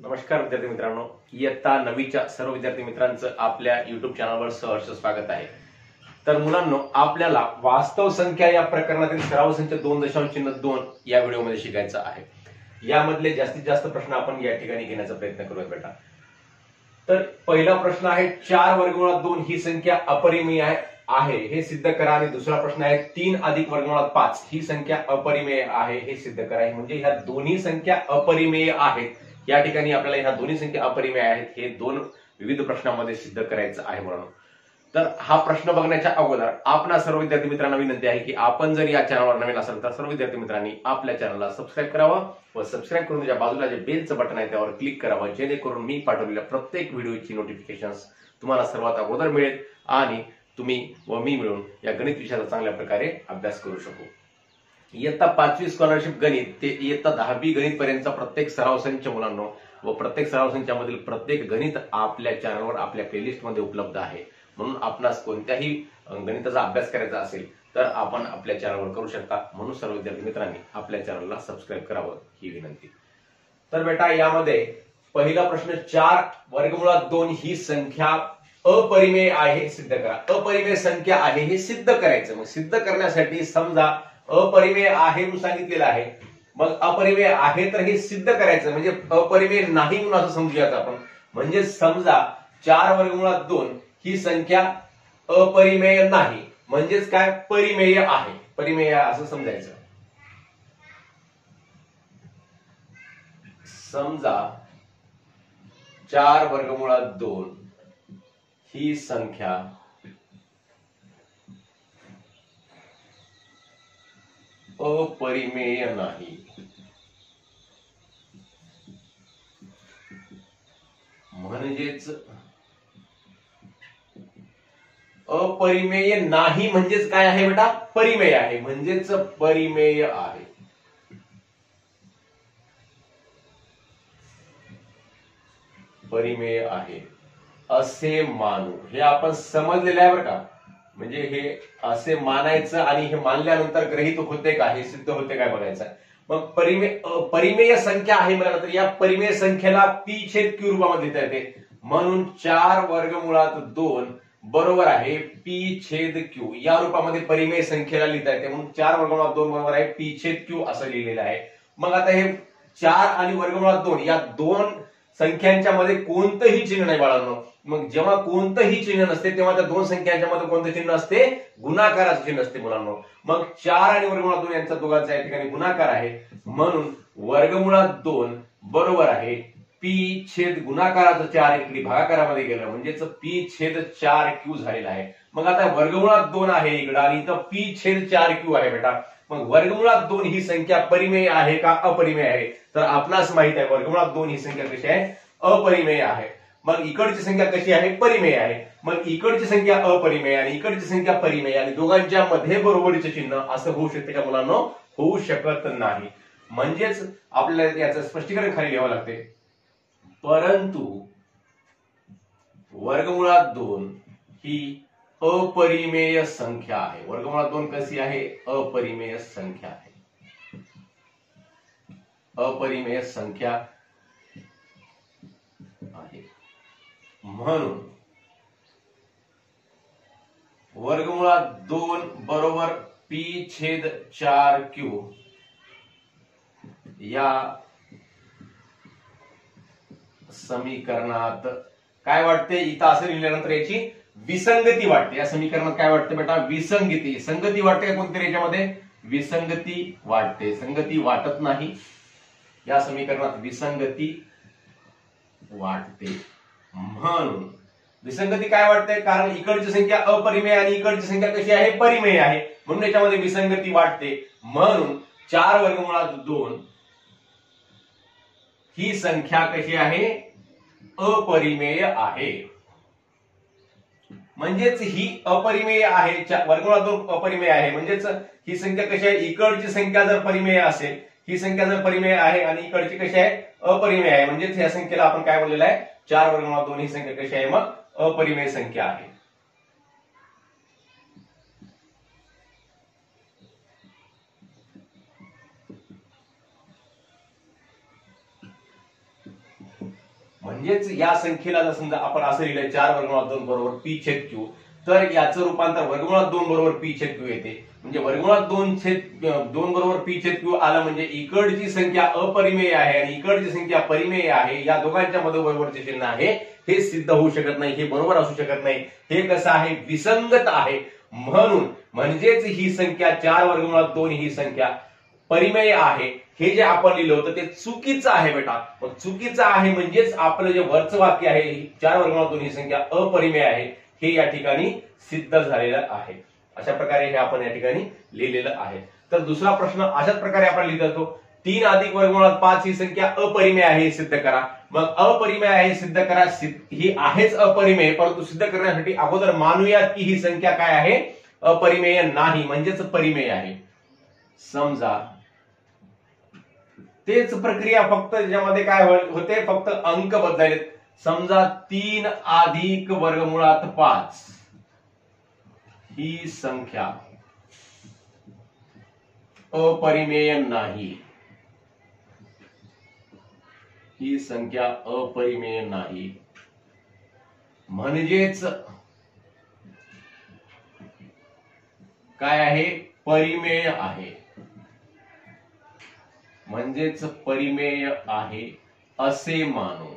नमस्कार विद्यार्थी मित्रांनो, इयत्ता 9वीच्या सर्व विद्यार्थी मित्रांचं आपल्या युट्यूब चॅनलवर सहर्ष स्वागत आहे। तर मुलांनो, आपल्याला वास्तव संख्या या प्रकरणातील सराव संच 2.2 या व्हिडिओमध्ये शिकायचं आहे। यामधले जास्तीत जास्त प्रश्न आपण या ठिकाणी घेण्याचा प्रयत्न करूया बेटा। तर पहिला प्रश्न आहे 4 वर्गमुळात 2 ही संख्या अपरिमेय आहे हे सिद्ध करा, आणि दुसरा प्रश्न आहे 3 अधिक वर्गमुळात 5 ही संख्या अपरिमेय आहे हे सिद्ध करा। म्हणजे ह्या दोन्ही संख्या अपरिमेय आहेत। या ठिकाणी आपल्याला ह्या दोन्ही संख्या अपरिमेय आहेत हे दोन विविध प्रश्नांमध्ये सिद्ध करायचं आहे मुलांनो। तर हा प्रश्न बघण्याच्या अगोदर आपणा सर्व विद्यार्थी मित्रांना विनंती आहे की आपण जर या चॅनलवर नवीन असाल तर सर्व विद्यार्थी मित्रांनी आपल्या चॅनलला सबस्क्राईब करावं व सबस्क्राईब करून ज्या बाजूला जे बेलचं बटन आहे त्यावर क्लिक करावं, जेणेकरून मी पाठवलेल्या प्रत्येक व्हिडिओची नोटिफिकेशन्स तुम्हाला सर्वात अगोदर मिळेल आणि तुम्ही व मी मिळून या गणित विषयाचा चांगल्या प्रकारे अभ्यास करू शकू। इयत्ता 5वी स्कॉलरशिप गणित ते इयत्ता 10वी गणित पर्यंतचा प्रत्येक सराव संच मुलांनो व प्रत्येक सराव संचामधील प्रत्येक गणित आपल्या चॅनलवर आपल्या प्लेलिस्ट मध्ये उपलब्ध आहे। म्हणून आपणास कोणत्याही गणिताचा अभ्यास करायचा असेल तर आपण आपल्या चॅनलवर करू शकता। म्हणून सर्व विद्यार्थी मित्रांनी आपल्या चॅनलला सबस्क्राईब करावं ही विनंती। तर बेटा, यामध्ये पहिला प्रश्न 4 वर्गमुळात 2 ही संख्या अपरिमेय आहे हे सिद्ध करा। अपरिमेय संख्या आहे हे सिद्ध करायचं। मग सिद्ध करण्यासाठी समजा अपरिमेय आहे म्हणून सांगितलेलं आहे, मग अपरिमेय आहे तर हे सिद्ध करायचं, म्हणजे अपरिमेय नाही म्हणून असं समजूयात आपण। म्हणजे समजा 4 वर्गमुळात 2 ही संख्या अपरिमेय नाही, म्हणजेच काय, परिमेय आहे, परिमेय असं समजायचं। समजा 4 वर्गमुळात 2 ही संख्या अपरिमेय नाही, म्हणजेच अपरिमेय नाही म्हणजेच काय आहे बेटा, परिमेय आहे, म्हणजेच परिमेय आहे। परिमेय आहे असे मानू, हे आपण समजलेलं आहे बरं का। म्हणजे हे असे मानायचं आणि हे मानल्यानंतर गृहीत होते का, हे सिद्ध होते काय बघायचं। मग परिमेय संख्या आहे म्हटल्यानंतर या परिमेय संख्येला p/q रूपामध्ये लिहिता येते। म्हणून 4 वर्गमुळात 2 बरोबर आहे p/q या रूपामध्ये परिमेय संख्येला लिहिता येते। म्हणून 4 वर्गमुळात 2 बरोबर आहे p/q असं लिहिलेलं आहे। मग आता हे 4 आणि वर्गमुळात 2 या दोन संख्यांच्या मध्ये कोणतंही चिन्ह नाही बाळांनो। मग जेव्हा कोणतंही चिन्ह नसते तेव्हा त्या दोन संख्यांच्या मध्ये कोणतं चिन्ह असते, गुणाकाराचं चिन्ह असते मुलांनो। मग 4 आणि वर्गमुळात 2 यांचा दोघांचा या ठिकाणी गुणाकार आहे, म्हणून वर्गमुळात 2 बरोबर आहे p/ गुणाकाराचं 4 इकडे भागाकारामध्ये गेलं, म्हणजेच p/4q झालेला आहे। मग आता वर्गमुळात 2 आहे इकडे आणि इथं p/4q आहे बेटा। मग वर्गमुळात 2 ही संख्या परिमेय आहे का अपरिमेय आहे, तर आपणास माहित आहे वर्गमुळात 2 ही संख्या कशी आहे, अपरिमेय आहे। मग इकडची संख्या कशी आहे, परिमेय आहे। मग इकडची संख्या अपरिमेय आणि इकडची संख्या परिमेय आणि दोघांच्या मध्ये बरोबरीचे चिन्ह असं होऊ शकते का मुलांनो, होऊ शकत नाही। म्हणजेच आपल्याला याचं स्पष्टीकरण खाली लिहावं लागते, परंतु वर्गमुळात 2 ही अपरिमेय संख्या आहे। वर्गमुळात 2 कशी आहे, अपरिमेय संख्या आहे, अपरिमेय संख्या आहे। म्हणून वर्गमुळात 2 बरोबर p/4q या समीकरणात काय वाटते, इथं असं लिहिल्यानंतर याची विसंगती वाटते। या समीकरणात काय वाटते बेटा, विसंगती, संगती वाटते का कोणत्या याच्यामध्ये, विसंगती वाटते, संगती वाटत नाही। या समीकरणात विसंगती वाटते। म्हणून विसंगती काय वाटते, कारण इकडची संख्या अपरिमेय आणि इकडची संख्या कशी आहे, परिमेय आहे, म्हणून याच्यामध्ये विसंगती वाटते। म्हणून 4 वर्गमुळात 2 ही संख्या कशी आहे, अपरिमेय आहे। म्हणजेच ही अपरिमेय आहे, वर्गमुळात 2 अपरिमेय आहे, म्हणजेच ही संख्या कशी आहे, इकडची संख्या जर परिमेय असेल, ही संख्या जर परिमेय आहे आणि इकडची कशी आहे, अपरिमेय आहे, म्हणजेच या संख्येला आपण काय बोललेलं आहे, 4 वर्गमुळात 2 ही संख्या कशी आहे, मग अपरिमेय संख्या आहे। म्हणजेच या संख्येला जर समजा आपण असं लिहिलं 4 वर्गमुळात 2 बरोबर पी छेद क्यू, तर याचं रूपांतर वर्गमुळात 2 बरोबर पी छेद क्यू येते. म्हणजे वर्गमुळात 2 बरोबर पी छेद क्यू आलं म्हणजे इकडची संख्या अपरिमेय आहे आणि इकडची संख्या परिमेय आहे. या दोघांच्या मध्ये बरोबरचे चिन्ह आहे हे सिद्ध होऊ शकत नाही, हे बरोबर असू शकत नाही. हे कसं आहे, विसंगत आहे. म्हणून म्हणजेच ही संख्या 4 वर्गमुळात 2 ही संख्या परिमेय आहे. हे जे आपण लिहिलं होतं ते चुकीचं आहे बेटा. मग चुकीचं आहे म्हणजेच आपलं जे वरचं वाक्य आहे 4 वर्गमुळात 2 ही संख्या अपरिमेय आहे हे या ठिकाणी सिद्ध झालेलं आहे. अशा प्रकारे हे आपण या ठिकाणी लिहिलेलं आहे. तर दुसरा प्रश्न अशाच प्रकारे आपण लिहित असतो, 3 अधिक वर्गमुळात 5 ही संख्या अपरिमेय आहे हे सिद्ध करा. मग अपरिमेय आहे सिद्ध करा, ही आहेच अपरिमेय, परंतु सिद्ध करण्यासाठी अगोदर मानूयात की ही संख्या काय आहे, अपरिमेय नाही म्हणजेच परिमेय आहे. समजा तेच प्रक्रिया फक्त ज्यामध्ये काय होते, फक्त अंक बदलायचे. समजा 3 अधिक वर्गमुळात 5 ही संख्या अपरिमेय नाही, ही संख्या अपरिमेय नाही म्हणजेच काय आहे, परिमेय आहे. म्हणजेच परिमेय आहे असे मानू.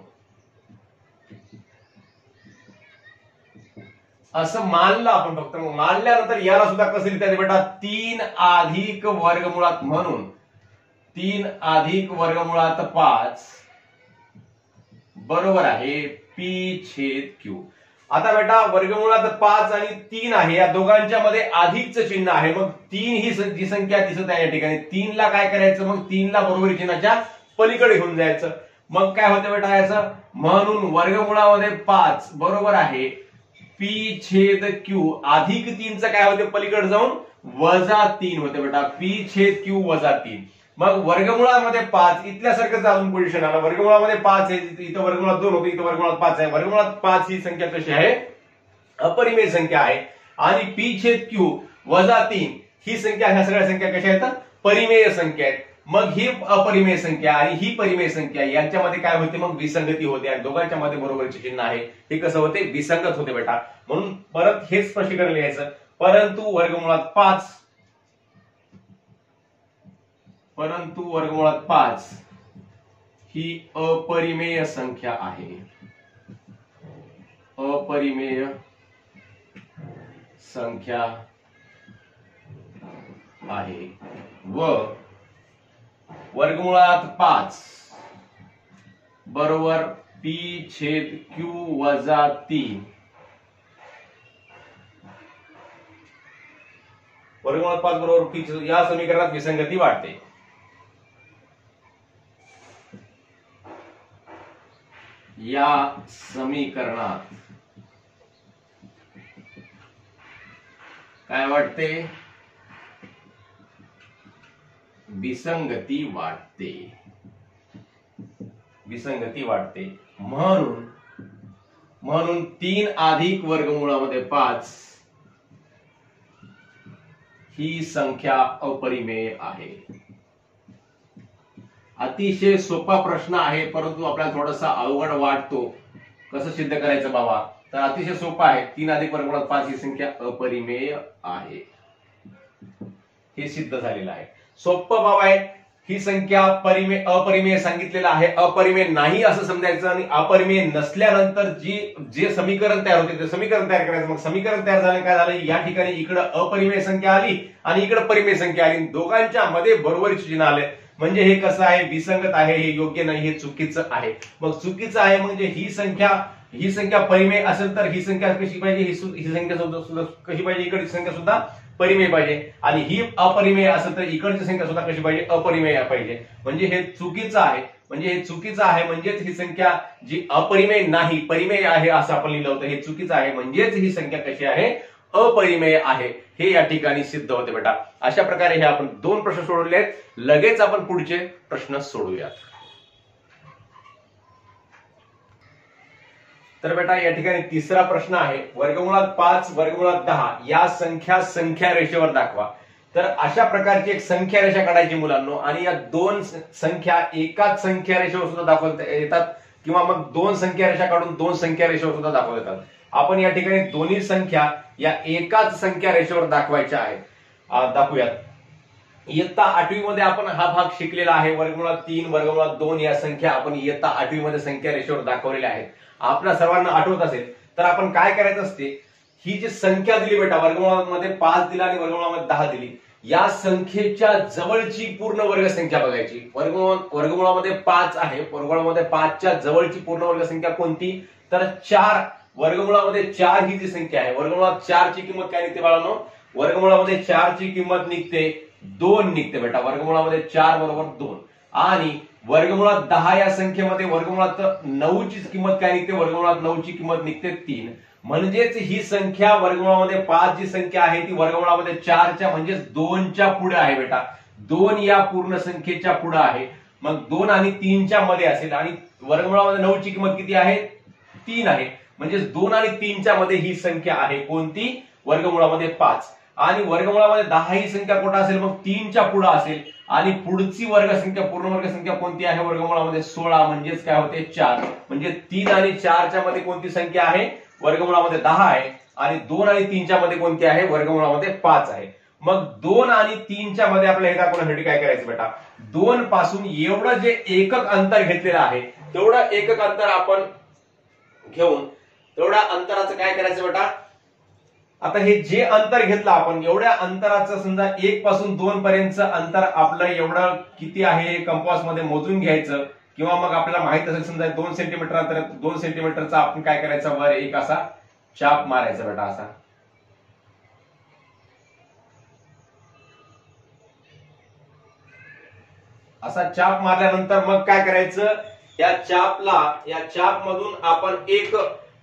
असं मानलं आपण फक्त. मानल्यानंतर याला सुद्धा कसं लिहिता येते बेटा, 3 अधिक वर्गमुळात, म्हणून 3 अधिक वर्गमुळात 5 बरोबर आहे पी छेद क्यू. आता बेटा वर्गमुळात 5 आणि 3 आहे, या दोघांच्या मध्ये अधिकचं चिन्ह आहे. मग 3 ही जी संख्या दिसत आहे या ठिकाणी, 3 ला काय करायचं, मग 3 ला बरोबरी चिन्हाच्या पलीकडे घेऊन जायचं. मग काय होतं बेटा याचं, म्हणून वर्गमुळामध्ये 5 बरोबर आहे पी छेद क्यू अधिक 3चं काय होते, पलीकडे जाऊन -3 होते बेटा, पी छेद क्यू -3. मग वर्गमुळामध्ये 5 इथल्यासारखंच अजून पोझिशन आलं. वर्गमुळामध्ये 5 आहे, इथं वर्गमुळात 2 होते, इथं वर्गमुळात 5 आहे. वर्गमुळात 5 ही संख्या कशी आहे, अपरिमेय संख्या आहे. आणि पी छेद क्यू -3 ही संख्या, ह्या सगळ्या संख्या कशा आहेत, परिमेय संख्या आहेत. मग ही अपरिमेय संख्या आणि ही परिमेय संख्या यांच्यामध्ये काय होते, मग विसंगती होते आणि दोघांच्या मध्ये बरोबरचे चिन्ह आहे हे कसं होते, विसंगत होते बेटा. म्हणून परत हेच स्पष्टीकरण लिहायचं, परंतु वर्गमुळात 5 ही अपरिमेय संख्या आहे, अपरिमेय संख्या आहे. व वर्गमुळात 5 बरोबर पी छेद क्यू -3. वर्गमुळात 5 बरोबर पी, या समीकरणात विसंगती वाढते. या समीकरणात काय वाटते, विसंगती वाढते, विसंगती वाढते. म्हणून 3 अधिक वर्गमुळामध्ये 5 ही संख्या अपरिमेय आहे. अतिशय सोपा प्रश्न आहे, परंतु आपल्याला थोडासा अवघड वाटतो. कसं सिद्ध करायचं बाबा, तर अतिशय सोपा आहे. 3 अधिक वर्गमुळात 5 ही संख्या अपरिमेय आहे, हे सिद्ध झालेलं आहे. सोपं बाबा आहे. ही संख्या अपरिमेय सांगितलेलं आहे, अपरिमेय नाही असं समजायचं. आणि अपरिमेय नसल्यानंतर जे समीकरण तयार होते ते समीकरण तयार करायचं. मग समीकरण तयार झालं, काय झालं, या ठिकाणी इकडं अपरिमेय संख्या आली आणि इकडं परिमेय संख्या आली, दोघांच्या मध्ये बरोबरीचे चिन्ह आले. म्हणजे हे कसं आहे, विसंगत आहे, हे योग्य नाही, हे चुकीचं आहे. मग चुकीचं आहे म्हणजे ही संख्या परिमेय असेल तर ही संख्या कशी पाहिजे, ही संख्या सुद्धा कशी पाहिजे, इकडची संख्या सुद्धा परिमेय पाहिजे. आणि ही अपरिमेय असेल तर इकडची संख्या सुद्धा कशी पाहिजे, अपरिमेय पाहिजे. म्हणजे हे चुकीचं आहे. म्हणजेच ही संख्या जी अपरिमेय नाही परिमेय आहे असं आपण लिहिलं होतं, हे चुकीचं आहे. म्हणजेच ही संख्या कशी आहे, अपरिमेय आहे, हे या ठिकाणी सिद्ध होते बेटा. अशा प्रकारे हे आपण 2 प्रश्न सोडवले आहेत. लगेच आपण पुढचे प्रश्न सोडूयात. तर बेटा या ठिकाणी तिसरा प्रश्न आहे, वर्गमुळात 5 वर्गमुळात 10 या संख्या रेषेवर दाखवा. तर अशा प्रकारची एक संख्या रेषा काढायची मुलांनो, आणि या 2 संख्या एकाच संख्या रेषेवर सुद्धा दाखवता येतात. किंवा मग दोन संख्या रेषा काढून दोन संख्या रेषेवर सुद्धा दाखवता येतात. आपण या ठिकाणी दोन्ही संख्या या एकाच संख्या रेषेवर दाखवायच्या आहेत. दाखवूयात. इयत्ता 8वी मध्ये आपण हा भाग शिकलेला आहे. वर्गमुळात 3 वर्गमुळात 2 या संख्या आपण इयत्ता 8वी मध्ये संख्या रेषेवर दाखवलेल्या आहेत. आपल्या सर्वांना आठवत असेल तर आपण काय करायचं असते, ही जी संख्या दिली बेटा वर्गमुळामध्ये 5 दिला आणि वर्गमुळामध्ये 10 दिली, या संख्येच्या जवळची पूर्ण वर्गसंख्या बघायची. वर्गमुळामध्ये 5 आहे, वर्गमुळामध्ये 5च्या जवळची पूर्ण वर्गसंख्या कोणती, तर 4. वर्गमुळामध्ये 4 ही जी संख्या आहे, वर्गमुळात 4 ची किंमत काय निघते बाळांनो, वर्गमुळामध्ये 4 ची किंमत निघते 2 निघते बेटा. वर्गमुळामध्ये 4 बरोबर 2. आणि वर्गमुळात 10 या संख्येमध्ये वर्गमुळात 9 ची किंमत काय निघते, वर्गमुळात 9 ची किंमत निघते 3. म्हणजेच ही संख्या वर्गमुळामध्ये 5 जी संख्या आहे ती वर्गमुळामध्ये 4च्या म्हणजेच 2च्या पुढे आहे बेटा. 2 या पूर्ण संख्येच्या पुढे आहे. मग 2 आणि 3च्या मध्ये असेल आणि वर्गमुळामध्ये 9 ची किंमत किती आहे, 3 आहे. म्हणजेच 2 आणि 3च्या मध्ये ही संख्या आहे कोणती, वर्गमुळामध्ये 5. आणि वर्गमुळामध्ये 10 ही संख्या कुठे असेल, मग 3च्या पुढे असेल. आणि पुढची वर्गसंख्या पूर्ण वर्गसंख्या कोणती आहे, वर्गमुळामध्ये 16 म्हणजेच काय होते 4. म्हणजे 3 आणि 4च्या मध्ये कोणती संख्या आहे, वर्गमुळामध्ये 10 आहे. आणि 2 आणि 3च्या मध्ये कोणती आहे, वर्गमुळामध्ये 5 आहे. मग 2 आणि 3च्या मध्ये आपल्याला हे दाखवण्यासाठी काय करायचं बेटा, 2 पासून एवढं जे एकक अंतर घेतलेलं आहे तेवढं एकक अंतर आपण घेऊन तेवढ्या अंतराचं काय करायचं बेटा, आता हे जे अंतर घेतलं आपण एवढ्या अंतराचं समजा 1 पासून 2 पर्यंतचं अंतर आपलं एवढं किती आहे कंपास मध्ये मोजून घ्यायचं. किंवा मग आपल्याला माहित असेल समजा 2 सेंटीमीटर अंतर, 2 सेंटीमीटरचा आपण काय करायचं, वर एक असा चाप मारायचा बेटा. असा चाप मारल्यानंतर मग काय करायचं, या चाप मधून आपण एक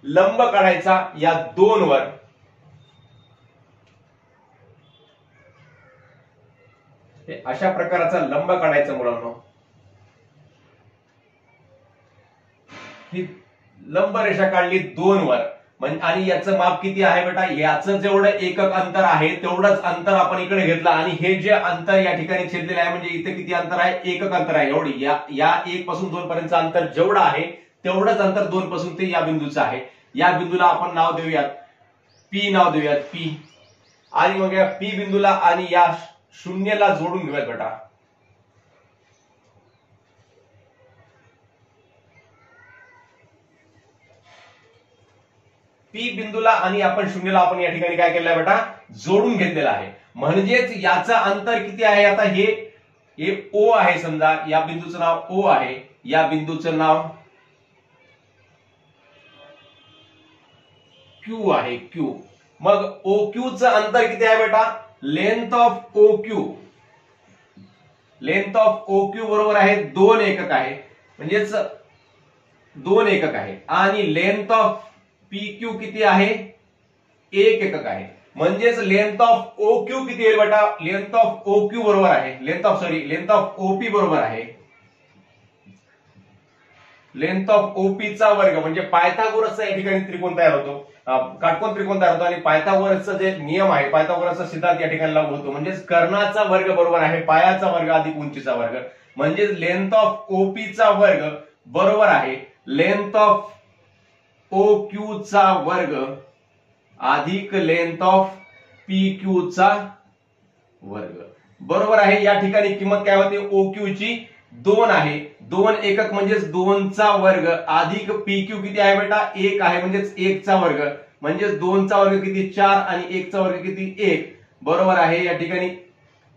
लंब काढायचा या 2 वर. अशा प्रकारचा लंब काढायचा मुलांनो. ही लंब रेषा काढली 2 वर. आणि याचं माप किती आहे बेटा, याचं जेवढं एकक अंतर आहे तेवढंच अंतर आपण इकडे घेतलं. आणि हे जे अंतर या ठिकाणी छेदलेलं आहे म्हणजे इथे किती अंतर आहे, एकक अंतर आहे. एवढी या 1 पासून 2 पर्यंतचं अंतर जेवढं आहे तेवढंच अंतर 2 पासून ते या बिंदूचं आहे. या बिंदूला आपण नाव देऊयात पी, नाव देऊयात पी. आणि मग या पी बिंदूला आणि या शून्यला जोडून घेऊयात बेटा. पी बिंदूला आणि आपण शून्यला आपण या ठिकाणी काय केलं बेटा, जोडून घेतलेलं आहे. म्हणजेच याचं अंतर किती आहे, आता हे ओ आहे समजा, या बिंदूचं नाव ओ आहे, या बिंदूचं नाव क्यू आहे, क्यू. मग ओ क्यूचं अंतर किती आहे बेटा, length of O Q, length of O Q बरोबर आहे 2 एकक आहे. म्हणजेच 2 एकक आहे. आणि लेंथ ऑफ पी क्यू किती आहे, 1 एकक आहे. म्हणजेच लेंथ ऑफ ओ क्यू किती आहे बेटा, लेंथ ऑफ ओ क्यू बरोबर आहे लेंथ ऑफ ओपी बरोबर आहे लेंथ ऑफ ओपी चा वर्ग. म्हणजे पायथागोरसचा या ठिकाणी त्रिकोण तयार होतो, काटकोन त्रिकोण तयार होतो. आणि पायथागोरसचा जे नियम आहे, पायथागोरसचा सिद्धांत या ठिकाणी लागू होतो. म्हणजेच कर्णाचा वर्ग बरोबर आहे पायाचा वर्ग अधिक उंचीचा वर्ग. म्हणजेच लेंथ ऑफ ओपी चा वर्ग बरोबर आहे लेंथ ऑफ ओ क्यू चा वर्ग अधिक लेंथ ऑफ पी क्यू चा वर्ग बरोबर आहे. या ठिकाणी किंमत काय होते, ओ क्यू ची 2 आहे. 2 एकक म्हणजेच 2 चा वर्ग अधिक पी क्यू किती आहे बेटा, 1 आहे. म्हणजेच 1 चा वर्ग. म्हणजेच 2 चा वर्ग किती 4 आणि 1 चा वर्ग किती 1 बरोबर आहे. या ठिकाणी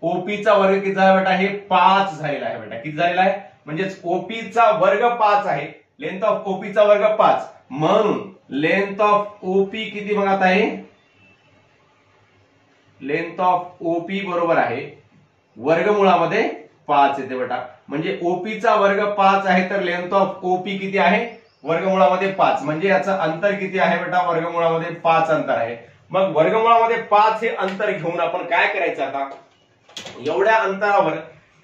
ओपी चा वर्ग किती झाला बेटा, हे 5 झालेला आहे बेटा. किती झालेला आहे, म्हणजेच ओपी चा वर्ग 5 आहे. लेंथ ऑफ ओपी चा वर्ग 5. म्हणून लेंथ ऑफ ओपी किती मग आता आहे, लेंथ ऑफ ओपी बरोबर आहे वर्गमुळामध्ये 5 येते बेटा. म्हणजे ओपी चा वर्ग 5 आहे तर लेंथ ऑफ ओपी किती आहे, वर्गमुळामध्ये 5. म्हणजे याचं अंतर किती आहे बेटा, वर्गमुळामध्ये 5 अंतर आहे. मग वर्गमुळामध्ये 5 हे अंतर घेऊन आपण काय करायचं, आता एवढ्या अंतरावर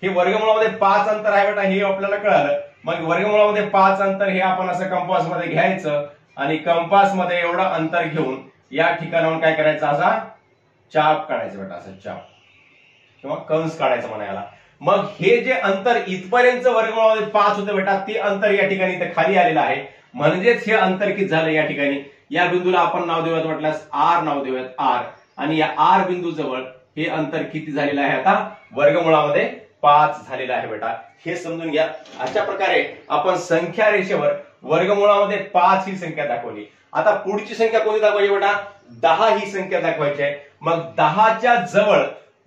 हे वर्गमुळामध्ये 5 अंतर आहे बेटा, हे आपल्याला कळालं. मग वर्गमुळामध्ये 5 अंतर हे आपण असं कंपास मध्ये घ्यायचं आणि कंपास मध्ये एवढं अंतर घेऊन या ठिकाणाहून काय करायचं, असा चाप काढायचा बेटा, असं चाप किंवा कंस काढायचा म्हणायला. मग हे जे अंतर इथपर्यंत वर्गमुळामध्ये 5 होतं बेटा, ते अंतर या ठिकाणी इथे खाली आलेलं आहे. म्हणजेच हे अंतर किती झालं या ठिकाणी, या बिंदूला आपण नाव देऊयात वाटल्यास आर नाव देऊयात आर, आणि या आर बिंदू जवळ हे अंतर किती झालेलं आहे आता वर्गमुळामध्ये 5 झालेलं आहे बेटा. हे समजून घ्या. अशा प्रकारे आपण संख्या रेषेवर वर्गमुळामध्ये 5 ही संख्या दाखवली. आता पुढची संख्या कोणती दाखवायची बेटा, 10 ही संख्या दाखवायची आहे. मग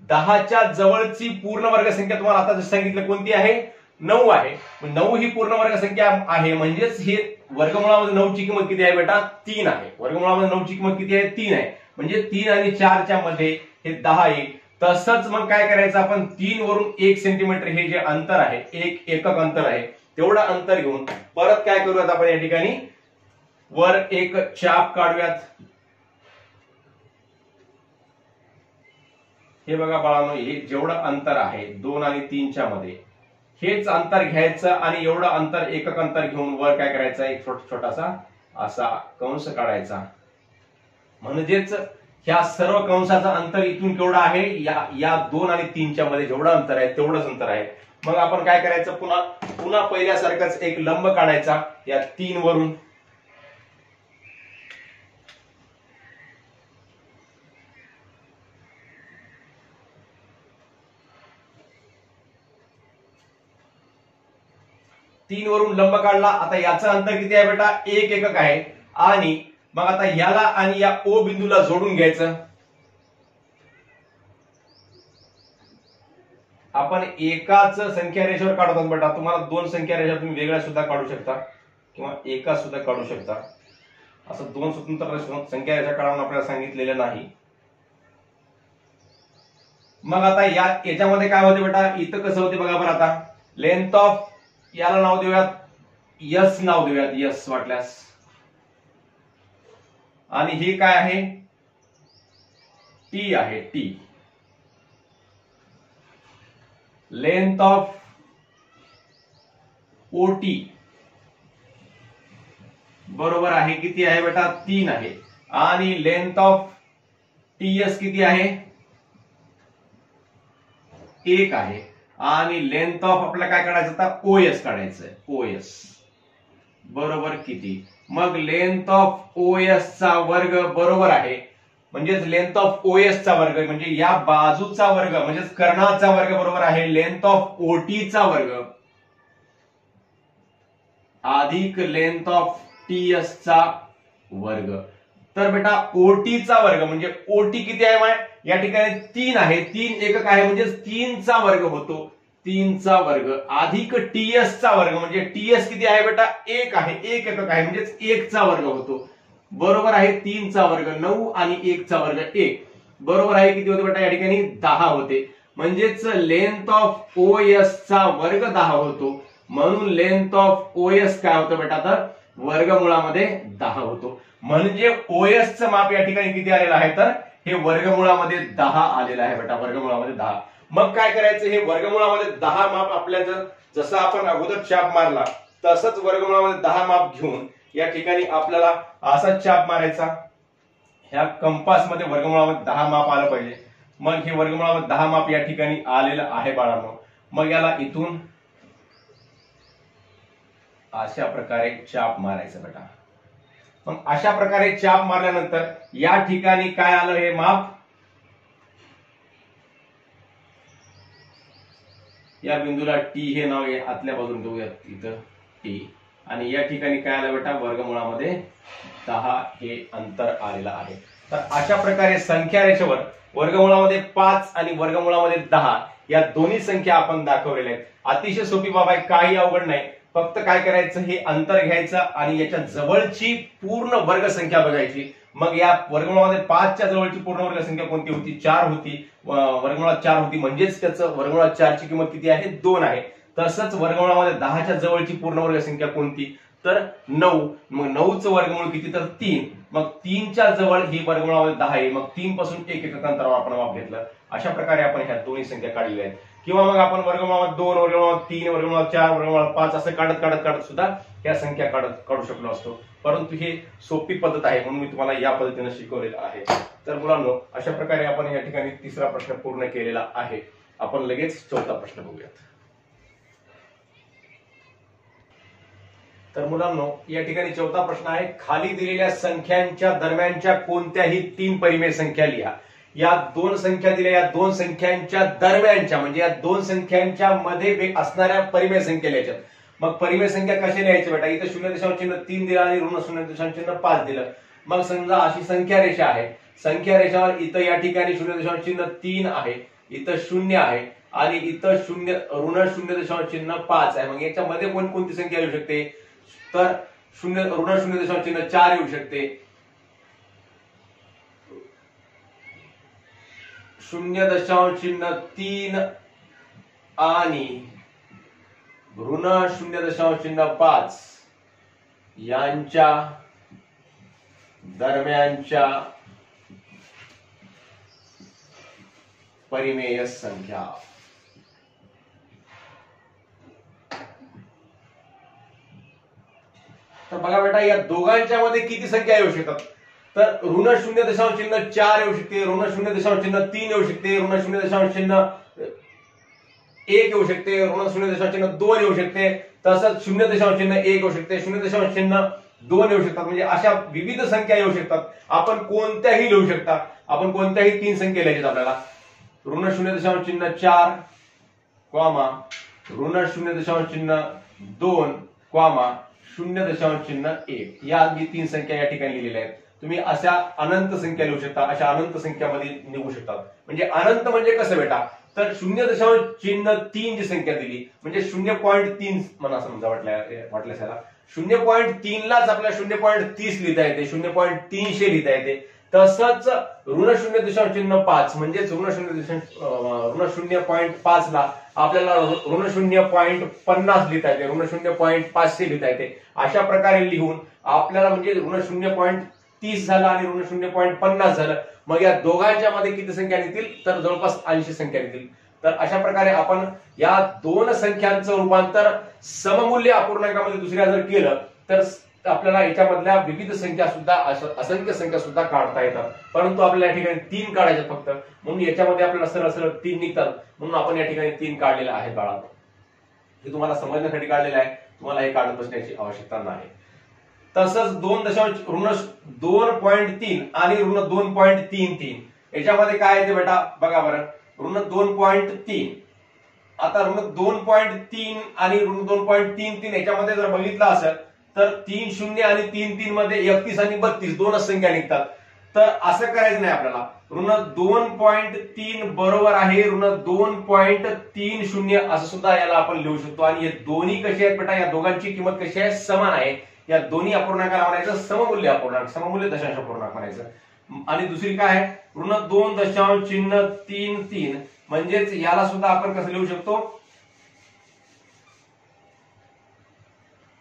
10च्या जवळची पूर्ण वर्ग संख्या तुम्हाला आता जसं सांगितलं कोणती आहे, 9 आहे. 9 ही पूर्ण वर्ग संख्या आहे, म्हणजेच हे वर्गमुळामध्ये 9 ची किंमत किती आहे बेटा, 3 आहे. वर्गमुळामध्ये 9 ची किंमत किती आहे, 3 आहे. म्हणजे 3 आणि 4च्या मध्ये हे 10 येईल. तसंच मग काय करायचं आपण, 3 वरून 1 सेंटीमीटर हे जे अंतर आहे, एक एकक अंतर आहे, तेवढं अंतर घेऊन परत काय करूयात आपण या ठिकाणी वर एक चाप काढूयात. हे बघा बाळांनो, हे जेवढं अंतर आहे 2 आणि 3च्या मध्ये, हेच अंतर घ्यायचं आणि एवढं अंतर एकक अंतर घेऊन वर काय करायचं, एक छोटासा असा कंस काढायचा. म्हणजेच ह्या सर्व कंसाचं अंतर इथून केवढं आहे, या 2 आणि 3च्या मध्ये जेवढं अंतर आहे तेवढंच अंतर आहे. मग आपण काय करायचं, पुन्हा पहिल्यासारखंच एक लंब काढायचा या 3 वरून. तीन वरून लंब काढला. आता याचं अंतर किती आहे बेटा, 1 एकक आहे. आणि मग आता याला आणि या ओ बिंदूला जोडून घ्यायचं. आपण एकाच संख्या रेषेवर काढतो बेटा. तुम्हाला 2 संख्या रेषा तुम्ही वेगळ्या सुद्धा काढू शकता किंवा एका सुद्धा काढू शकता. असं 2 स्वतंत्र संख्या रेषा काढून आपल्याला सांगितलेलं नाही. मग आता याच्यामध्ये काय होते बेटा, इथं कसं होते बघा बरं. आता लेंथ ऑफ, याला नाव देऊयात यस नाव देऊयात, यस वाटल्यास. आणि हे काय आहे, टी आहे, टी. लेंथ ऑफ ओटी बरोबर आहे किती आहे बेटा, 3 आहे. आणि लेंथ ऑफ टीएस किती आहे, 1 आहे. आणि लेंथ ऑफ आपल्याला काय काढायचं आता, ओएस काढायचंय. ओएस बरोबर किती, मग लेंथ ऑफ ओएस चा वर्ग बरोबर आहे, म्हणजेच लेंथ ऑफ ओएस चा वर्ग म्हणजे या बाजूचा वर्ग म्हणजेच कर्णाचा वर्ग बरोबर आहे लेंथ ऑफ ओटी चा वर्ग अधिक लेंथ ऑफ टीएस चा वर्ग. तर बेटा ओटीचा वर्ग म्हणजे ओटी किती आहे, या ठिकाणी 3 आहे. 3 एकक आहे म्हणजे 3 चा वर्ग होतो. 3 चा वर्ग अधिक टीएस चा वर्ग म्हणजे टीएस किती आहे बेटा, 1 आहे. 1 एकक आहे म्हणजेच 1 चा वर्ग होतो. बरोबर आहे 3 चा वर्ग 9 आणि 1 चा वर्ग 1 बरोबर आहे किती होते बेटा, या ठिकाणी 10 होते. म्हणजेच लेंथ ऑफ ओएस चा वर्ग 10 होतो. म्हणून लेंथ ऑफ ओएस काय होतं बेटा, तर वर्गमुळामध्ये 10 होतो. म्हणजे ओएस चं माप या ठिकाणी किती आलेलं आहे, तर हे वर्गमुळामध्ये 10 आलेलं आहे बेटा, वर्गमुळामध्ये 10. मग काय करायचं, हे वर्गमुळामध्ये 10 माप आपल्या जसं आपण अगोदर चाप मारला तसंच वर्गमुळामध्ये 10 माप घेऊन या ठिकाणी आपल्याला असा चाप मारायचा. ह्या कंपास मध्ये वर्गमुळामध्ये 10 माप आलं पाहिजे. मग हे वर्गमुळामध्ये 10 माप या ठिकाणी आलेलं आहे बाळांनो. मग याला इथून अशा प्रकारे चाप मारायचं बेटा. मग अशा प्रकारे चाप मारल्यानंतर या ठिकाणी काय आलं, हे माप या बिंदूला टी हे नाव आतल्या बाजून देऊयात इथं टी. आणि या ठिकाणी काय आलं बेटा, वर्गमुळामध्ये 10 हे अंतर आलेलं आहे. तर अशा प्रकारे संख्या रेषेवर वर्गमुळामध्ये 5 आणि वर्गमुळामध्ये 10 या दोन्ही संख्या आपण दाखवलेल्या आहेत. अतिशय सोपी बाब आहे, काही अवघड नाही. फक्त काय करायचं, हे अंतर घ्यायचं आणि याच्या जवळची पूर्ण वर्ग संख्या बघायची. मग या वर्गमुळामध्ये 5 च्या जवळची पूर्ण वर्ग संख्या कोणती होती, 4 होती. वर्गमुळात 4 होती म्हणजेच त्याचं वर्गमुळात 4 ची किंमत किती आहे, 2 आहे. तसंच वर्गमुळामध्ये 10 च्या जवळची पूर्ण वर्ग संख्या कोणती, तर 9. मग 9 चं वर्गमूळ किती, तर 3. मग 3 च्या जवळ ही वर्गमुळामध्ये 10 आहे. मग 3 पासून 1 एकक अंतरावर आपण माप घेतलं. अशा प्रकारे आपण ह्या दोन्ही संख्या काढलेल्या आहेत. किंवा मग आपण वर्गमुळात 2, वर्गमुळात 3, वर्गमुळात 4, वर्गमुळात 5 असं काढत सुद्धा या संख्या काढू शकलो असतो. परंतु ही सोपी पद्धत आहे म्हणून मी तुम्हाला या पद्धतीने शिकवलेलं आहे. तर मुलांनो, अशा प्रकारे आपण या ठिकाणी तिसरा प्रश्न पूर्ण केलेला आहे. आपण लगेच चौथा प्रश्न बघूयात. तर मुलांनो, या ठिकाणी चौथा प्रश्न आहे, खाली दिलेल्या संख्यांच्या दरम्यानच्या कोणत्याही 3 परिमेय संख्या लिहा. या 2 संख्या दिल्या, या 2 संख्यांच्या दरम्यानच्या म्हणजे या 2 संख्यांच्या मध्ये असणाऱ्या परिमेय संख्या लिहायच्या. मग परिमेय संख्या कशा लिहायच्या बेटा? इथं 0.3 दिला आणि ऋण 0.5 दिलं. मग समजा अशी संख्या रेषा आहे, संख्या रेषावर इथं या ठिकाणी 0.3 आहे, इथं 0 आहे आणि इथं ऋण 0.5 आहे. मग याच्यामध्ये कोणती संख्या येऊ शकते? तर ऋण 0.4 येऊ शकते, 0.3 आणि ऋण 0.5 यांच्या दरम्यानच्या परिमेय संख्या. तर बघा बेटा, या दोघांच्या मध्ये किती संख्या येऊ शकतात? तर ऋण 0.4 येऊ शकते, ऋण 0.3 येऊ शकते, ऋण 0.1 येऊ शकते, ऋण 0.2 येऊ शकते, तसंच 0.1 येऊ शकते, 0.2 येऊ शकतात. म्हणजे अशा विविध संख्या येऊ शकतात. आपण कोणत्याही लिहू शकता. आपण कोणत्याही 3 संख्या लिहायच्यात आपल्याला. ऋण 0.4 कॉमा ऋण 0.2 कॉमा 0.1 या 3 संख्या या ठिकाणी लिहिलेल्या आहेत. तुम्ही अशा अनंत संख्या लिहू शकता, अशा अनंत संख्यामध्ये निघू शकतात. म्हणजे अनंत म्हणजे कसं बेटा? तर 0.3 जी संख्या दिली म्हणजे 0.3 म्हणा समजा वाटल्यास याला 0.3 लाच आपल्याला 0.30 लिहिता येते, 0.300 लिहिता येते. तसंच ऋण 0.5 म्हणजेच ऋण 0.5 ला आपल्याला ऋण 0.50 लिहिता येते, ऋण 0.500 लिहिता येते. अशा प्रकारे लिहून आपल्याला म्हणजे ऋण 0.30 झालं आणि ऋण 0.50 झालं. मग या दोघांच्या मध्ये किती संख्या निघतील? तर जवळपास 80 संख्या निघतील. तर अशा प्रकारे आपण या 2 संख्यांचं रूपांतर सममूल्य अपूर्णांकामध्ये दुसऱ्या जर केलं तर आपल्याला याच्यामधल्या विविध संख्या सुद्धा असंख्य संख्या सुद्धा काढता येतात. परंतु आपल्याला या ठिकाणी 3 काढायचे फक्त, म्हणून याच्यामध्ये आपल्याला सरळ 3 निघतात. म्हणून आपण या ठिकाणी 3 काढलेले आहे बाळा. हे तुम्हाला समजण्यासाठी काढलेलं आहे, तुम्हाला हे काढत बसण्याची आवश्यकता नाही. तसंच 2.3 आणि ऋण 2.33 याच्यामध्ये काय आहे ते बेटा बघा बरं. ऋण 2.3 आता ऋण 2.3 आणि ऋण 2.33 याच्यामध्ये जर बघितलं असेल तर 3 0 आणि 3 मध्ये 31 आणि 32 दोनच संख्या निघतात. तर असं करायचं नाही आपल्याला. ऋण 2.3 बरोबर आहे ऋण 2.30 असं सुद्धा याला आपण लिहू शकतो. आणि हे दोन्ही कसे आहेत बेटा? या दोघांची किंमत कशी आहे? समान आहे. या दोन्ही अपूर्णांकाला म्हणायचं सममूल्य अपूर्णांक, सममूल्य दशांश अपूर्णांक म्हणायचं. आणि दुसरी काय आहे? ऋण 2.33 म्हणजेच याला सुद्धा आपण कसं लिहू शकतो?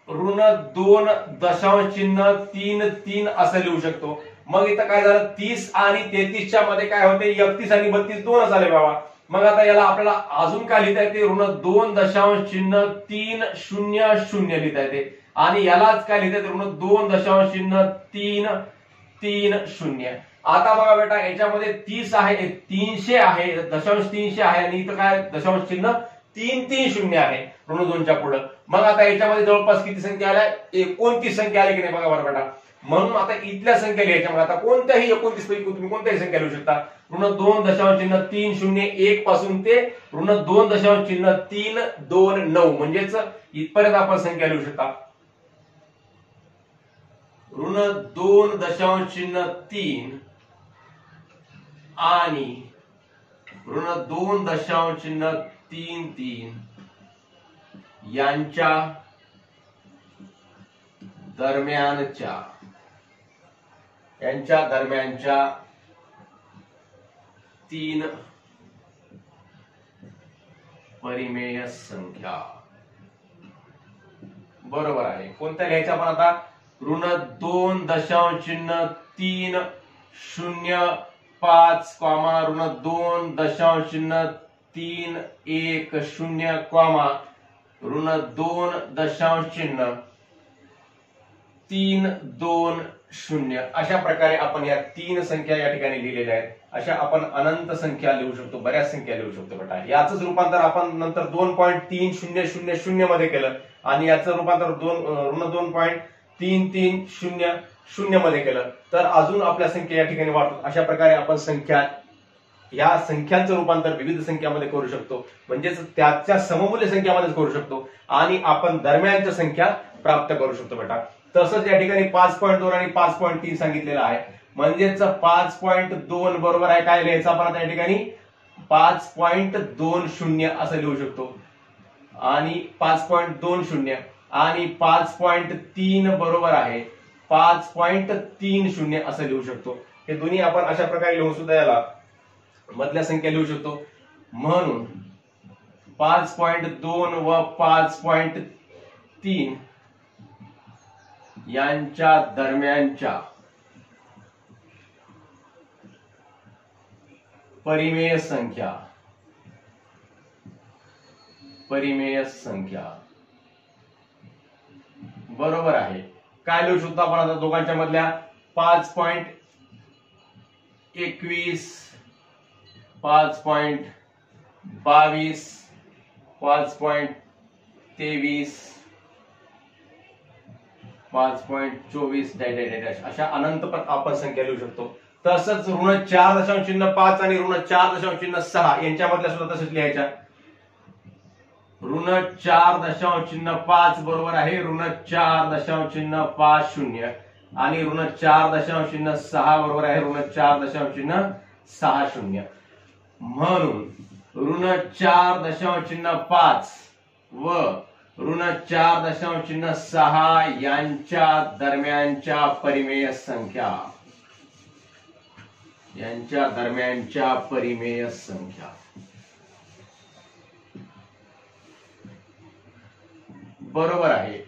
ऋण 2.33 असं लिहू शकतो. मग इथं काय झालं? 30 आणि 33च्या मध्ये काय होते? 31 आणि 32 दोनच आले बाबा. मग आता याला आपल्याला अजून काय लिहिता येते? ऋण 2.300 लिहिता येते. आणि यालाच काय लिहिता येते? ऋण 2.330. आता बघा बेटा, याच्यामध्ये 30 आहे, 300 आहे, दशांश 300 आहे आणि इथं काय दशांश चिन्ह 330 आहे ऋण 2च्या पुढे. मग आता याच्यामध्ये जवळपास किती संख्या आल्या? 29 संख्या आली की नाही? बघा बरं बेटा. म्हणून आता इथल्या संख्या लिहायच्या. मग आता कोणत्याही 29 पैकी तुम्ही कोणत्याही संख्या लिहू शकता. ऋण 2.301 पासून ते ऋण 2.329 म्हणजेच इथपर्यंत आपण संख्या लिहू शकता. ऋण 2.3 आणि ऋण 2.33 यांच्या दरम्यानच्या 3 परिमेय संख्या. बरोबर आहे. कोणत्या लिहायच्या आपण आता? ऋण 2.305 कॉमा ऋण 2.310 कॉमा ऋण 2.320 अशा प्रकारे आपण या 3 संख्या या ठिकाणी लिहिलेल्या आहेत. अशा आपण अनंत संख्या लिहू शकतो, बऱ्याच संख्या लिहू शकतो बेटा. याच रूपांतर आपण नंतर 2.3000 मध्ये केलं आणि याचं रूपांतर ऋण 2.3300 मध्ये केलं तर अजून आपल्या संख्या या ठिकाणी वाढतात. अशा प्रकारे आपण या संख्यांचं रूपांतर विविध संख्यामध्ये करू शकतो, म्हणजेच त्याच्या सममूल्य संख्यामध्ये करू शकतो आणि आपण दरम्यानच्या संख्या प्राप्त करू शकतो बेटा. तसंच या ठिकाणी 5.2 आणि 5.3 सांगितलेलं आहे, म्हणजेच 5.2 बरोबर आहे काय लिहायचं आपण या ठिकाणी 5.20 असं लिहू शकतो आणि 5.20 आणि 5.3 बरोबर आहे 5.30 असं लिहू शकतो. हे दोन्ही आपण अशा प्रकारे लिहून सुद्धा याला मधल्या संख्या लिहू शकतो. म्हणून 5.2 व 5.3 यांच्या दरम्यानच्या परिमेय संख्या बरोबर आहे काय लिहू शकतो आपण आता दोघांच्या मधल्या 5.21 5.22 5.23 5.24 अशा अनंत पण आपण संख्या लिहू शकतो. तसंच ऋण 4.5 आणि ऋण 4.6 यांच्यामधल्या सुद्धा तसंच लिहायच्या. ऋण 4.5 बरोबर आहे ऋण 4.50 आणि ऋण 4.6 बरोबर आहे ऋण 4.60. म्हणून ऋण 4.5 व ऋण 4.6 यांच्या दरम्यानच्या परिमेय संख्या बरोबर आहे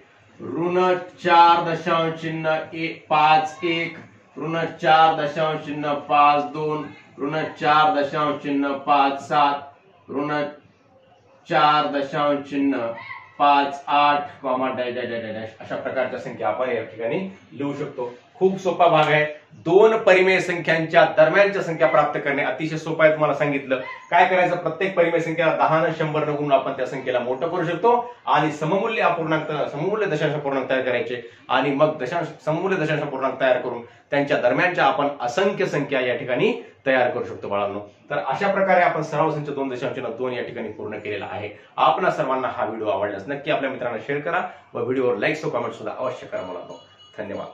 ऋण 4.51 ऋण 4.52 ऋण 4.57 ऋण 4.58 अशा प्रकारच्या संख्या आपण या ठिकाणी लिहू शकतो. खूप सोपा भाग आहे. दोन परिमेय संख्यांच्या दरम्यानच्या संख्या प्राप्त करणे अतिशय सोपं आहे. तुम्हाला सांगितलं काय करायचं, प्रत्येक परिमेय संख्येला 10 ने 100 ने गुणून आपण त्या संख्येला मोठं करू शकतो आणि सममूल्य दशांश पूर्णांक तयार करायचे आणि मग सममूल्य दशांश पूर्णांक तयार करून त्यांच्या दरम्यानच्या आपण असंख्य संख्या या ठिकाणी तयार करू शकतो बाळांनो. तर अशा प्रकारे आपण सराव संच 2.2 या ठिकाणी पूर्ण केलेला आहे. आपल्या सर्वांना हा व्हिडिओ आवडल्यास नक्की आपल्या मित्रांना शेअर करा व व्हिडिओवर लाईक व कमेंट सुद्धा अवश्य करा मुलांनो. धन्यवाद.